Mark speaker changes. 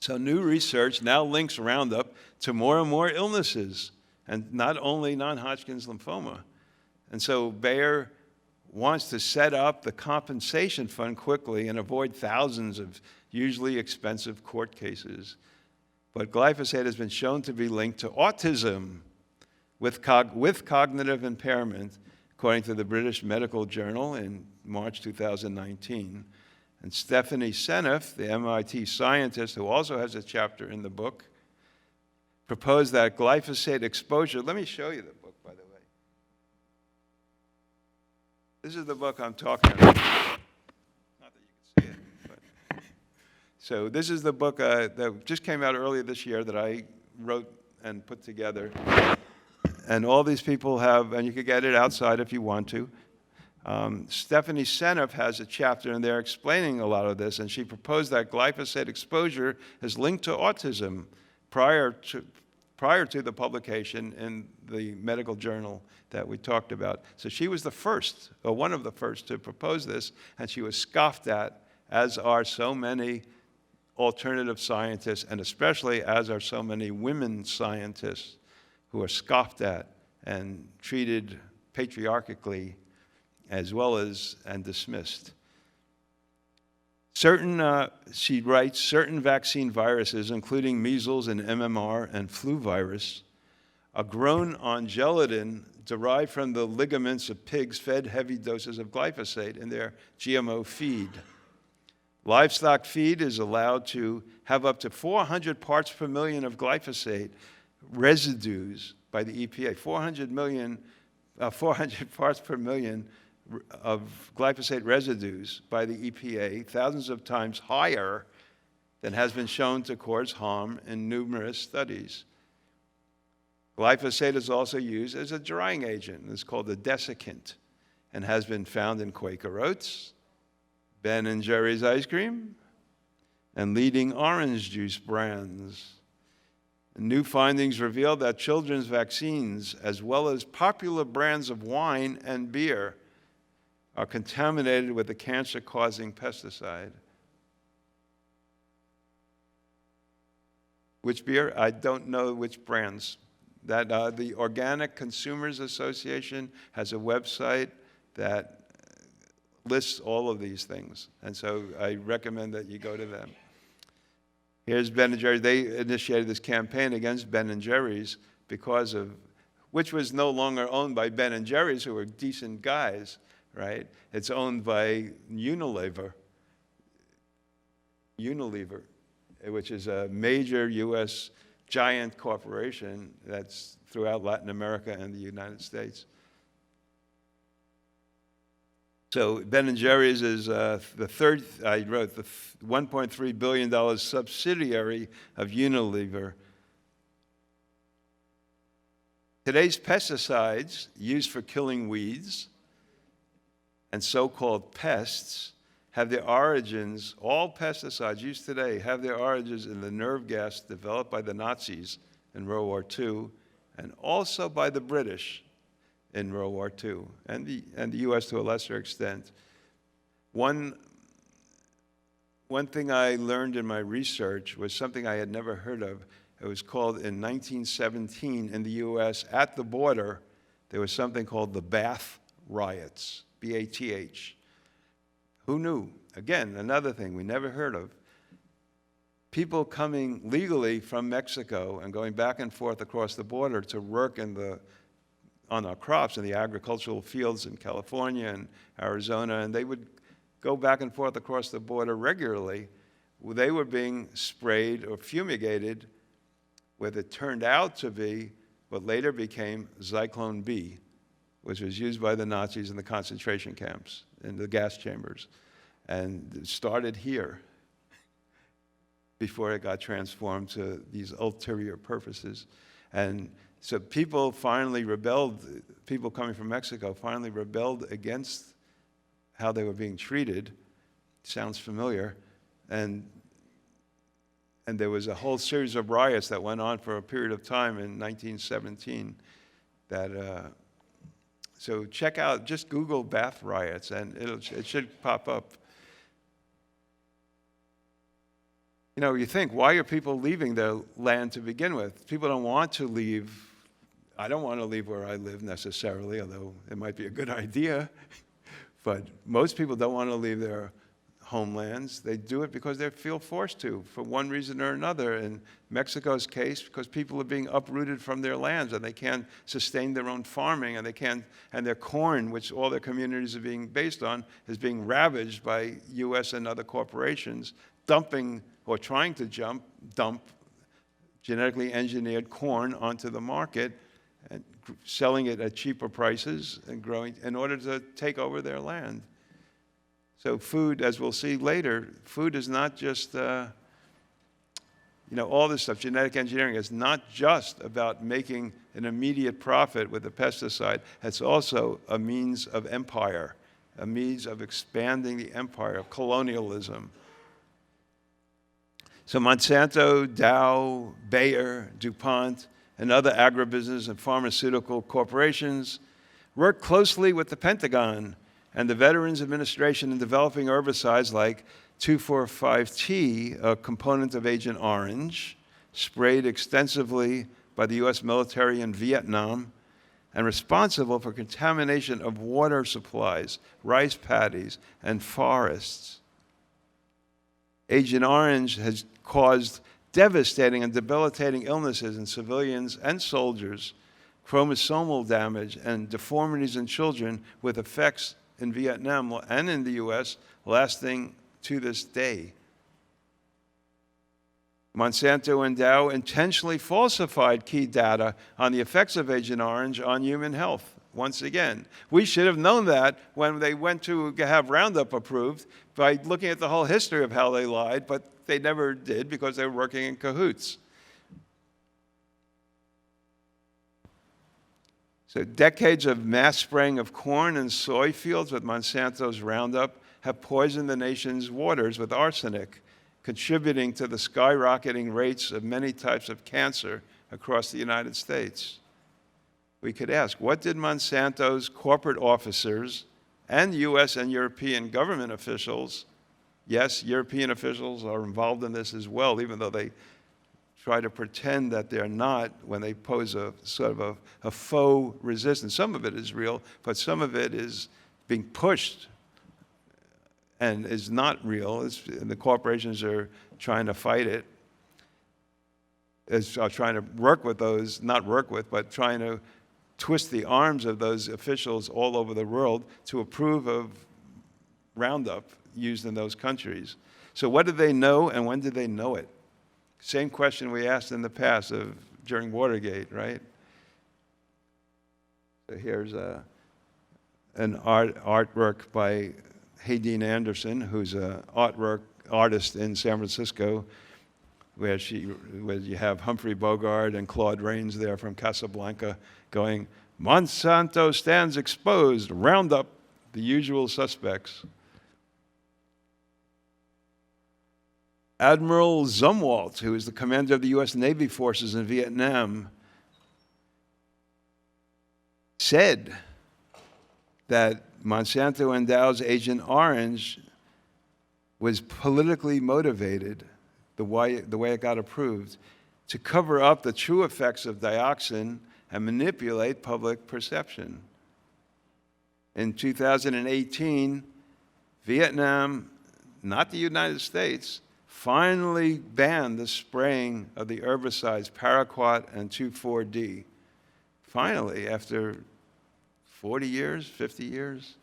Speaker 1: So new research now links Roundup to more and more illnesses, and not only non-Hodgkin's lymphoma. And so Bayer wants to set up the compensation fund quickly and avoid thousands of usually expensive court cases. But glyphosate has been shown to be linked to autism with cognitive impairment, according to the British Medical Journal in March 2019. And Stephanie Seneff, the MIT scientist who also has a chapter in the book, proposed that glyphosate exposure, let me show you the book, by the way. This is the book I'm talking about. Not that you can see it, but. So this is the book that just came out earlier this year that I wrote and put together. And all these people have, and you can get it outside if you want to. Stephanie Seneff has a chapter in there explaining a lot of this, and she proposed that glyphosate exposure is linked to autism prior to the publication in the medical journal that we talked about. So she was the first, or one of the first, to propose this, and she was scoffed at, as are so many alternative scientists, and especially as are so many women scientists who are scoffed at and treated patriarchally as well as and dismissed. She writes, certain vaccine viruses, including measles and MMR and flu virus, are grown on gelatin derived from the ligaments of pigs fed heavy doses of glyphosate in their GMO feed. Livestock feed is allowed to have up to 400 parts per million of glyphosate residues by the EPA, 400 parts per million of glyphosate residues by the EPA, thousands of times higher than has been shown to cause harm in numerous studies. Glyphosate is also used as a drying agent. It's called a desiccant and has been found in Quaker Oats, Ben & Jerry's ice cream, and leading orange juice brands. New findings reveal that children's vaccines, as well as popular brands of wine and beer, are contaminated with a cancer-causing pesticide. Which beer? I don't know which brands. The Organic Consumers Association has a website that lists all of these things, and so I recommend that you go to them. Here's Ben & Jerry's. They initiated this campaign against Ben & Jerry's because of, which was no longer owned by Ben & Jerry's, who were decent guys, right? It's owned by Unilever, which is a major U.S. giant corporation that's throughout Latin America and the United States. So Ben & Jerry's is the third, I wrote, the $1.3 billion subsidiary of Unilever. Today's pesticides used for killing weeds and so-called pests have their origins, all pesticides used today have their origins in the nerve gas developed by the Nazis in World War II and also by the British in World War II, and the U.S. to a lesser extent. One thing I learned in my research was something I had never heard of. It was called, in 1917 in the U.S., at the border, there was something called the Bath Riots, B-A-T-H. Who knew? Again, another thing we never heard of. People coming legally from Mexico and going back and forth across the border to work on our crops in the agricultural fields in California and Arizona, and they would go back and forth across the border regularly. They were being sprayed or fumigated with, it turned out to be what later became Zyklon B, which was used by the Nazis in the concentration camps, in the gas chambers. And it started here before it got transformed to these ulterior purposes. And so people finally rebelled, people coming from Mexico finally rebelled against how they were being treated. Sounds familiar. And there was a whole series of riots that went on for a period of time in 1917 that, so check out, just Google Bath riots and it should pop up. You know, you think, why are people leaving their land to begin with? People don't want to leave. I don't want to leave where I live necessarily, although it might be a good idea. But most people don't want to leave their homelands. They do it because they feel forced to, for one reason or another. In Mexico's case, because people are being uprooted from their lands and they can't sustain their own farming, and they can't, and their corn, which all their communities are being based on, is being ravaged by U.S. and other corporations, dumping or trying to dump genetically engineered corn onto the market and selling it at cheaper prices and growing in order to take over their land. So food, as we'll see later, food is not just, all this stuff. Genetic engineering is not just about making an immediate profit with a pesticide. It's also a means of empire, a means of expanding the empire, of colonialism. So Monsanto, Dow, Bayer, DuPont, and other agribusiness and pharmaceutical corporations work closely with the Pentagon and the Veterans Administration in developing herbicides like 2,4,5-T, a component of Agent Orange, sprayed extensively by the U.S. military in Vietnam, and responsible for contamination of water supplies, rice paddies, and forests. Agent Orange has caused devastating and debilitating illnesses in civilians and soldiers, chromosomal damage, and deformities in children, with effects in Vietnam and in the U.S. lasting to this day. Monsanto and Dow intentionally falsified key data on the effects of Agent Orange on human health. Once again, we should have known that when they went to have Roundup approved by looking at the whole history of how they lied, but they never did because they were working in cahoots. So decades of mass spraying of corn and soy fields with Monsanto's Roundup have poisoned the nation's waters with arsenic, contributing to the skyrocketing rates of many types of cancer across the United States. We could ask, what did Monsanto's corporate officers and U.S. and European government officials, yes, European officials are involved in this as well, even though they try to pretend that they're not when they pose a sort of a faux resistance. Some of it is real, but some of it is being pushed and is not real. And the corporations are trying to fight it, are trying to work with those, not work with, but trying to twist the arms of those officials all over the world to approve of Roundup used in those countries. So what did they know, and when did they know it? Same question we asked in the past during Watergate, right? So here's an artwork by Haydeen Anderson, who's an artist in San Francisco, where you have Humphrey Bogart and Claude Rains there from Casablanca going, "Monsanto stands exposed, Roundup, the usual suspects." Admiral Zumwalt, who is the commander of the U.S. Navy forces in Vietnam, said that Monsanto and Dow's Agent Orange was politically motivated, the way it got approved, to cover up the true effects of dioxin and manipulate public perception. In 2018, Vietnam, not the United States, finally banned the spraying of the herbicides paraquat and 2,4-D. Finally, after 40 years, 50 years.